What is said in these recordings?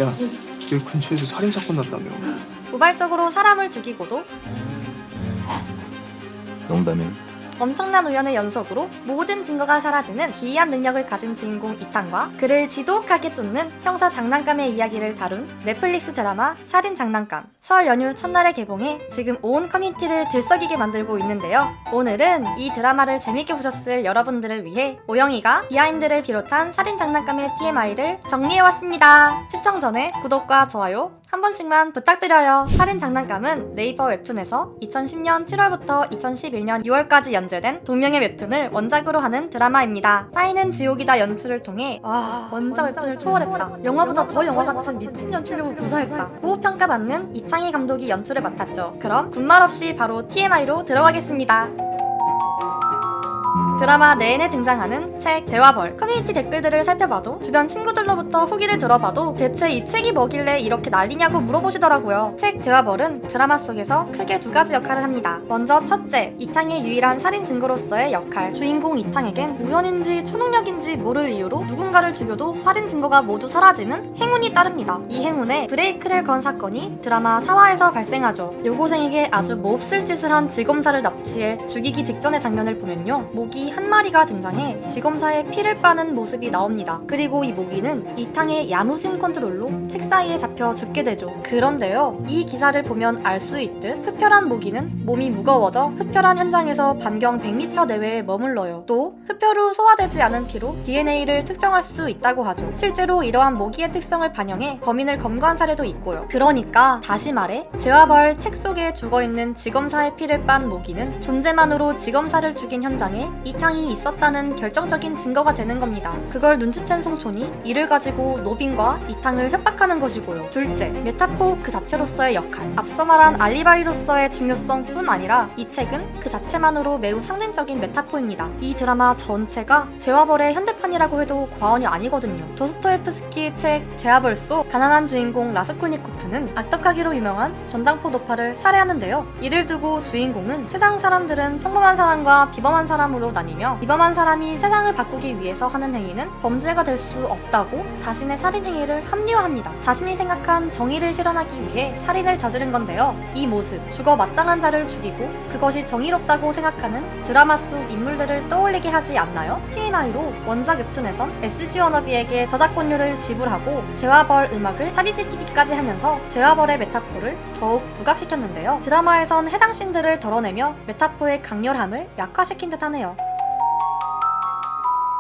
야, 여기 근처에서 살인사건 났다며. 우발적으로 사람을 죽이고도 농담이. 엄청난 우연의 연속으로 모든 증거가 사라지는 기이한 능력을 가진 주인공 이탄과 그를 지독하게 쫓는 형사 장난감의 이야기를 다룬 넷플릭스 드라마 살인 장난감. 설 연휴 첫날에 개봉해 지금 온 커뮤니티를 들썩이게 만들고 있는데요. 오늘은 이 드라마를 재밌게 보셨을 여러분들을 위해 오영이가 비하인드를 비롯한 살인 장난감의 TMI를 정리해왔습니다. 시청 전에 구독과 좋아요 한 번씩만 부탁드려요. 살인 장난감은 네이버 웹툰에서 2010년 7월부터 2011년 6월까지 연재된 동명의 웹툰을 원작으로 하는 드라마입니다. 사인은 지옥이다 연출을 통해 원작 웹툰을 초월했다. 영화보다 더 영화 같은 미친 연출력을 구사했다. 고평가받는 이창희 감독이 연출을 맡았죠. 그럼 군말 없이 바로 TMI로 들어가겠습니다. 드라마 내내 등장하는 책 죄와 벌. 커뮤니티 댓글들을 살펴봐도 주변 친구들로부터 후기를 들어봐도 대체 이 책이 뭐길래 이렇게 난리냐고 물어보시더라고요. 책 죄와 벌은 드라마 속에서 크게 두 가지 역할을 합니다. 먼저 첫째, 이탕의 유일한 살인 증거로서의 역할. 주인공 이탕에겐 우연인지 초능력인지 모를 이유로 누군가를 죽여도 살인 증거가 모두 사라지는 행운이 따릅니다. 이 행운에 브레이크를 건 사건이 드라마 4화에서 발생하죠. 여고생에게 아주 몹쓸 짓을 한 지검사를 납치해 죽이기 직전의 장면을 보면요, 모기 한 마리가 등장해 지검사의 피를 빠는 모습이 나옵니다. 그리고 이 모기는 이탕의 야무진 컨트롤로 책 사이에 잡혀 죽게 되죠. 그런데요, 이 기사를 보면 알 수 있듯 흡혈한 모기는 몸이 무거워져 흡혈한 현장에서 반경 100m 내외에 머물러요. 또 흡혈 후 소화되지 않은 피로 DNA를 특정할 수 있다고 하죠. 실제로 이러한 모기의 특성을 반영해 범인을 검거한 사례도 있고요. 그러니까 다시 말해 죄와 벌 책 속에 죽어있는 지검사의 피를 빤 모기는 존재만으로 지검사를 죽인 현장에 이탕이 있었다는 결정적인 증거가 되는 겁니다. 그걸 눈치챈 송촌이 이를 가지고 노빈과 이탕을 협박하는 것이고요. 둘째, 메타포 그 자체로서의 역할. 앞서 말한 알리바이로서의 중요성뿐 아니라 이 책은 그 자체만으로 매우 상징적인 메타포입니다. 이 드라마 전체가 죄와 벌의 현대판이라고 해도 과언이 아니거든요. 도스토옙스키의 책 죄와 벌 속 가난한 주인공 라스콜니코프는 악덕하기로 유명한 전당포 노파를 살해하는데요. 이를 두고 주인공은 세상 사람들은 평범한 사람과 비범한 사람으로 나뉘며 비범한 사람이 세상을 바꾸기 위해서 하는 행위는 범죄가 될 수 없다고 자신의 살인 행위를 합리화합니다. 자신이 생각한 정의를 실현하기 위해 살인을 저지른 건데요. 이 모습, 죽어 마땅한 자를 죽이고 그것이 정의롭다고 생각하는 드라마 속 인물들을 떠올리게 하지 않나요? TMI로 원작 웹툰에선 SG 워너비에게 저작권료를 지불하고 죄와 벌 음악을 사리지키기까지 하면서 죄와 벌의 메타포를 더욱 부각시켰는데요. 드라마에선 해당 씬들을 덜어내며 메타포의 강렬함을 약화시킨 듯 하네요.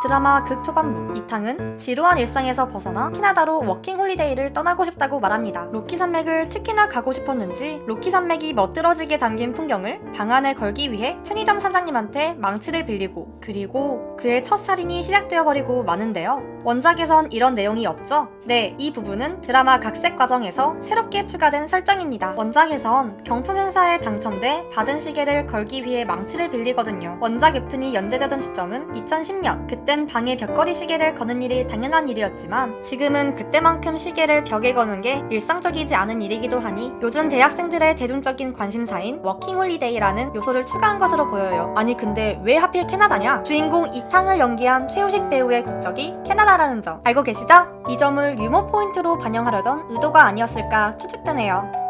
드라마 극초반부, 이탕은 지루한 일상에서 벗어나 캐나다로 워킹 홀리데이를 떠나고 싶다고 말합니다. 로키 산맥을 특히나 가고 싶었는지 로키 산맥이 멋들어지게 담긴 풍경을 방 안에 걸기 위해 편의점 사장님한테 망치를 빌리고, 그리고 그의 첫 살인이 시작되어버리고 마는데요. 원작에선 이런 내용이 없죠? 네, 이 부분은 드라마 각색 과정에서 새롭게 추가된 설정입니다. 원작에선 경품 행사에 당첨돼 받은 시계를 걸기 위해 망치를 빌리거든요. 원작 웹툰이 연재되던 시점은 2010년. 그땐 방에 벽걸이 시계를 거는 일이 당연한 일이었지만 지금은 그때만큼 시계를 벽에 거는 게 일상적이지 않은 일이기도 하니 요즘 대학생들의 대중적인 관심사인 워킹홀리데이라는 요소를 추가한 것으로 보여요. 아니 근데 왜 하필 캐나다냐? 주인공 이탕을 연기한 최우식 배우의 국적이 캐나다라는 점 알고 계시죠? 이 점을 유머 포인트로 반영하려던 의도가 아니었을까 추측되네요.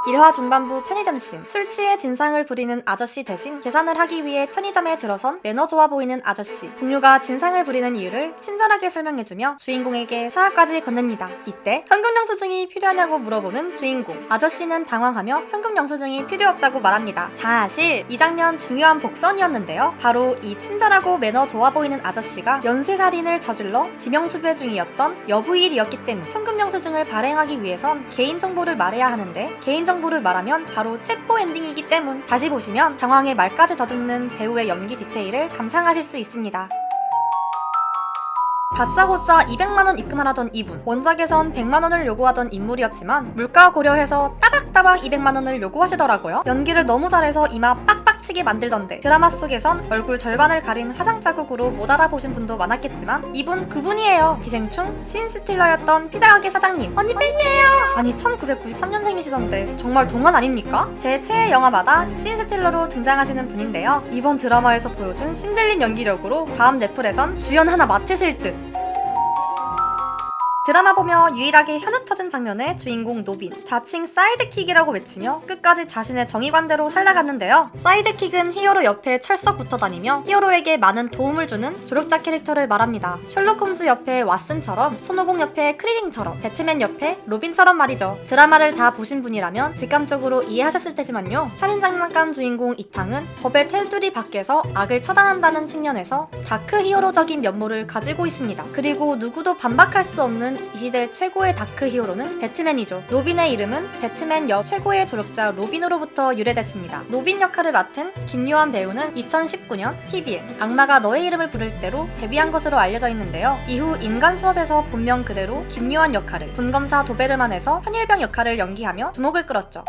1화 중반부 편의점 씬. 술 취해 진상을 부리는 아저씨 대신 계산을 하기 위해 편의점에 들어선 매너 좋아 보이는 아저씨. 동료가 진상을 부리는 이유를 친절하게 설명해주며 주인공에게 사과까지 건넵니다. 이때 현금 영수증이 필요하냐고 물어보는 주인공. 아저씨는 당황하며 현금 영수증이 필요 없다고 말합니다. 사실 이 장면 중요한 복선이었는데요. 바로 이 친절하고 매너 좋아 보이는 아저씨가 연쇄살인을 저질러 지명수배 중이었던 여부일이었기 때문. 현금 영수증을 발행하기 위해선 개인정보를 말해야 하는데 개인정보를 말하면 바로 체포 엔딩이기 때문. 다시 보시면 당황의 말까지 더듬는 배우의 연기 디테일을 감상하실 수 있습니다. 다짜고짜 200만원 입금하라던 이분. 원작에선 100만원을 요구하던 인물이었지만 물가 고려해서 따박따박 200만원을 요구하시더라고요. 연기를 너무 잘해서 이마 빡빡치게 만들던데 드라마 속에선 얼굴 절반을 가린 화상 자국으로 못 알아보신 분도 많았겠지만 이분 그분이에요. 기생충 신스틸러였던 피자가게 사장님. 언니 팬이에요. 아니 1993년생이시던데 정말 동안 아닙니까? 제 최애 영화마다 신스틸러로 등장하시는 분인데요. 이번 드라마에서 보여준 신들린 연기력으로 다음 넷플에선 주연 하나 맡으실 듯. 드라마 보며 유일하게 현우 터진 장면의 주인공 노빈, 자칭 사이드킥이라고 외치며 끝까지 자신의 정의관대로 살아갔는데요. 사이드킥은 히어로 옆에 철썩 붙어 다니며 히어로에게 많은 도움을 주는 조력자 캐릭터를 말합니다. 셜록 홈즈 옆에 왓슨처럼, 손오공 옆에 크리링처럼, 배트맨 옆에 로빈처럼 말이죠. 드라마를 다 보신 분이라면 직감적으로 이해하셨을 테지만요. 살인장난감 주인공 이탕은 법의 테두리 밖에서 악을 처단한다는 측면에서 다크 히어로적인 면모를 가지고 있습니다. 그리고 누구도 반박할 수 없는 이 시대 최고의 다크 히어로는 배트맨이죠. 로빈의 이름은 배트맨 역 최고의 조력자 로빈으로부터 유래됐습니다. 로빈 역할을 맡은 김요한 배우는 2019년 TVN 악마가 너의 이름을 부를 때로 데뷔한 것으로 알려져 있는데요. 이후 인간 수업에서 본명 그대로 김요한 역할을, 군검사 도베르만에서 현일병 역할을 연기하며 주목을 끌었죠.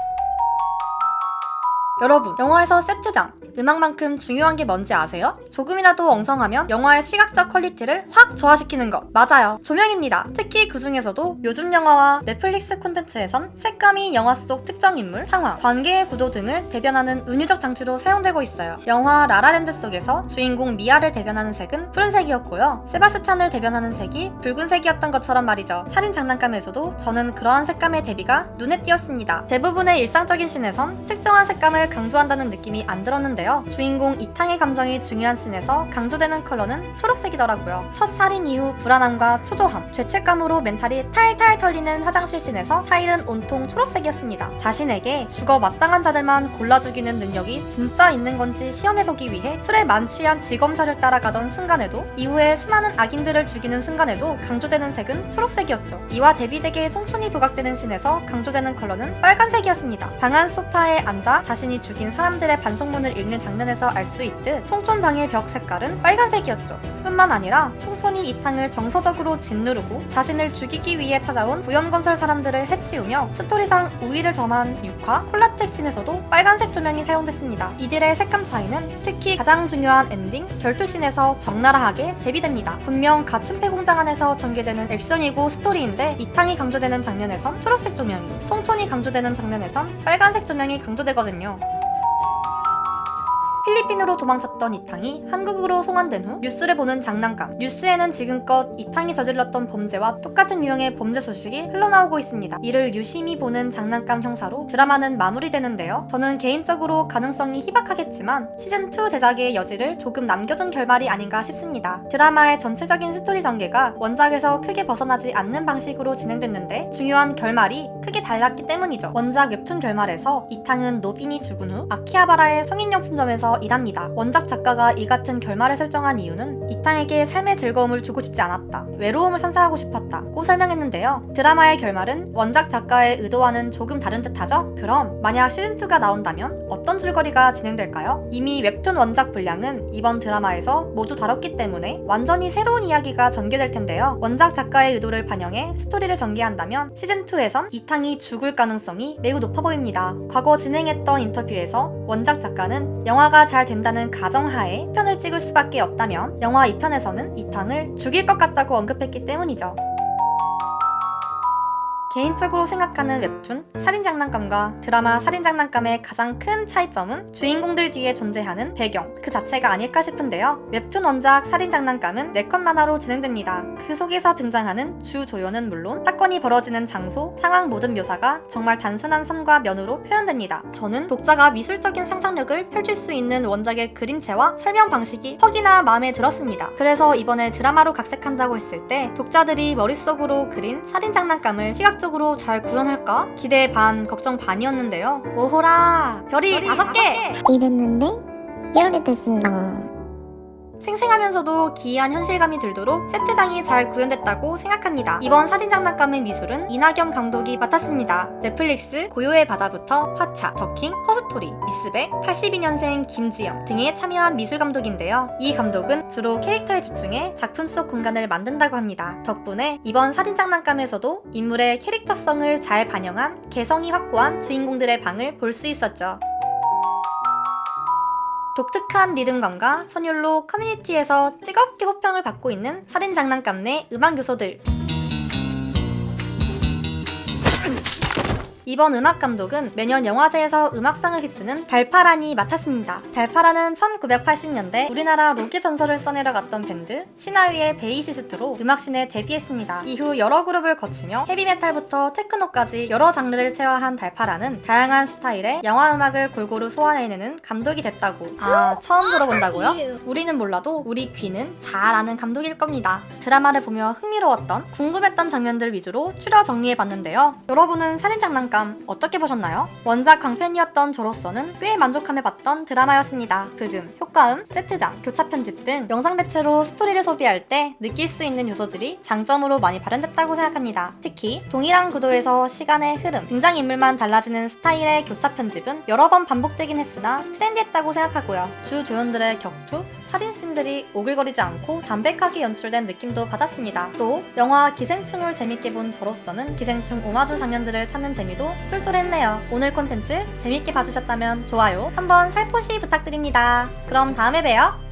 여러분, 영화에서 세트장, 음악만큼 중요한 게 뭔지 아세요? 조금이라도 엉성하면 영화의 시각적 퀄리티를 확 저하시키는 것. 맞아요. 조명입니다. 특히 그 중에서도 요즘 영화와 넷플릭스 콘텐츠에선 색감이 영화 속 특정 인물, 상황, 관계의 구도 등을 대변하는 은유적 장치로 사용되고 있어요. 영화 라라랜드 속에서 주인공 미아를 대변하는 색은 푸른색이었고요. 세바스찬을 대변하는 색이 붉은색이었던 것처럼 말이죠. 살인 장난감에서도 저는 그러한 색감의 대비가 눈에 띄었습니다. 대부분의 일상적인 씬에선 특정한 색감을 강조한다는 느낌이 안 들었는데요. 주인공 이탕의 감정이 중요한 씬에서 강조되는 컬러는 초록색이더라고요. 첫 살인 이후 불안함과 초조함, 죄책감으로 멘탈이 탈탈 털리는 화장실 씬에서 타일은 온통 초록색이었습니다. 자신에게 죽어 마땅한 자들만 골라 죽이는 능력이 진짜 있는 건지 시험해보기 위해 술에 만취한 지검사를 따라가던 순간에도, 이후에 수많은 악인들을 죽이는 순간에도 강조되는 색은 초록색이었죠. 이와 대비되게 송촌이 부각되는 씬에서 강조되는 컬러는 빨간색이었습니다. 방 안 소파에 앉아 자신이 죽인 사람들의 반송문을 읽는 장면에서 알 수 있듯 송촌방의 벽 색깔은 빨간색이었죠. 뿐만 아니라 송촌이 이탕을 정서적으로 짓누르고 자신을 죽이기 위해 찾아온 부연건설 사람들을 해치우며 스토리상 우위를 점한 육화, 콜라텍 씬에서도 빨간색 조명이 사용됐습니다. 이들의 색감 차이는 특히 가장 중요한 엔딩, 결투씬에서 적나라하게 대비됩니다. 분명 같은 폐공장 안에서 전개되는 액션이고 스토리인데 이탕이 강조되는 장면에선 초록색 조명이, 송촌이 강조되는 장면에선 빨간색 조명이 강조되거든요. 필리핀으로 도망쳤던 이탕이 한국으로 송환된 후 뉴스를 보는 장난감. 뉴스에는 지금껏 이탕이 저질렀던 범죄와 똑같은 유형의 범죄 소식이 흘러나오고 있습니다. 이를 유심히 보는 장난감 형사로 드라마는 마무리되는데요. 저는 개인적으로 가능성이 희박하겠지만 시즌2 제작의 여지를 조금 남겨둔 결말이 아닌가 싶습니다. 드라마의 전체적인 스토리 전개가 원작에서 크게 벗어나지 않는 방식으로 진행됐는데 중요한 결말이 크게 달랐기 때문이죠. 원작 웹툰 결말에서 이탕은 노빈이 죽은 후 아키하바라의 성인용품점에서 일합니다. 원작 작가가 이 같은 결말을 설정한 이유는 이탕에게 삶의 즐거움을 주고 싶지 않았다, 외로움을 선사하고 싶었다고 설명했는데요. 드라마의 결말은 원작 작가의 의도와는 조금 다른 듯하죠? 그럼 만약 시즌2가 나온다면 어떤 줄거리가 진행될까요? 이미 웹툰 원작 분량은 이번 드라마에서 모두 다뤘기 때문에 완전히 새로운 이야기가 전개될 텐데요. 원작 작가의 의도를 반영해 스토리를 전개한다면 시즌2에선 이탕이 죽을 가능성이 매우 높아 보입니다. 과거 진행했던 인터뷰에서 원작 작가는 영화가 잘 된다는 가정하에 2편을 찍을 수밖에 없다면 영화 2편에서는 이탕을 죽일 것 같다고 언급했기 때문이죠. 개인적으로 생각하는 웹툰 살인장난감과 드라마 살인장난감의 가장 큰 차이점은 주인공들 뒤에 존재하는 배경 그 자체가 아닐까 싶은데요. 웹툰 원작 살인장난감은 4컷 만화로 진행됩니다. 그 속에서 등장하는 주 조연은 물론 사건이 벌어지는 장소, 상황 모든 묘사가 정말 단순한 선과 면으로 표현됩니다. 저는 독자가 미술적인 상상력을 펼칠 수 있는 원작의 그림체와 설명 방식이 퍽이나 마음에 들었습니다. 그래서 이번에 드라마로 각색한다고 했을 때 독자들이 머릿속으로 그린 살인장난감을 시각적으로 잘 구현할까? 기대 반, 걱정 반이었는데요. 오호라! 별이 5개! 이랬는데 열이 됐습니다. 생생하면서도 기이한 현실감이 들도록 세트장이 잘 구현됐다고 생각합니다. 이번 살인장난감의 미술은 이낙연 감독이 맡았습니다. 넷플릭스 고요의 바다부터 화차, 더킹, 허스토리, 미스백, 82년생 김지영 등에 참여한 미술 감독인데요. 이 감독은 주로 캐릭터에 집중해 작품 속 공간을 만든다고 합니다. 덕분에 이번 살인장난감에서도 인물의 캐릭터성을 잘 반영한 개성이 확고한 주인공들의 방을 볼 수 있었죠. 독특한 리듬감과 선율로 커뮤니티에서 뜨겁게 호평을 받고 있는 살인장난감 내 음악 요소들. 이번 음악 감독은 매년 영화제에서 음악상을 휩쓰는 달파란이 맡았습니다. 달파란은 1980년대 우리나라 록의 전설을 써내려갔던 밴드 시나위의 베이시스트로 음악씬에 데뷔했습니다. 이후 여러 그룹을 거치며 헤비메탈부터 테크노까지 여러 장르를 체화한 달파란은 다양한 스타일의 영화 음악을 골고루 소화해내는 감독이 됐다고. 처음 들어본다고요? 우리는 몰라도 우리 귀는 잘 아는 감독일 겁니다. 드라마를 보며 흥미로웠던 궁금했던 장면들 위주로 추려 정리해봤는데요. 여러분은 살인장난감 어떻게 보셨나요? 원작 광팬이었던 저로서는 꽤 만족함에 봤던 드라마였습니다. 브금, 효과음, 세트장, 교차 편집 등 영상 매체로 스토리를 소비할 때 느낄 수 있는 요소들이 장점으로 많이 발현됐다고 생각합니다. 특히 동일한 구도에서 시간의 흐름, 등장인물만 달라지는 스타일의 교차 편집은 여러 번 반복되긴 했으나 트렌디했다고 생각하고요. 주 조연들의 격투, 살인씬들이 오글거리지 않고 담백하게 연출된 느낌도 받았습니다. 또 영화 기생충을 재밌게 본 저로서는 기생충 오마주 장면들을 찾는 재미도 쏠쏠했네요. 오늘 콘텐츠 재밌게 봐주셨다면 좋아요 한번 살포시 부탁드립니다. 그럼 다음에 봬요.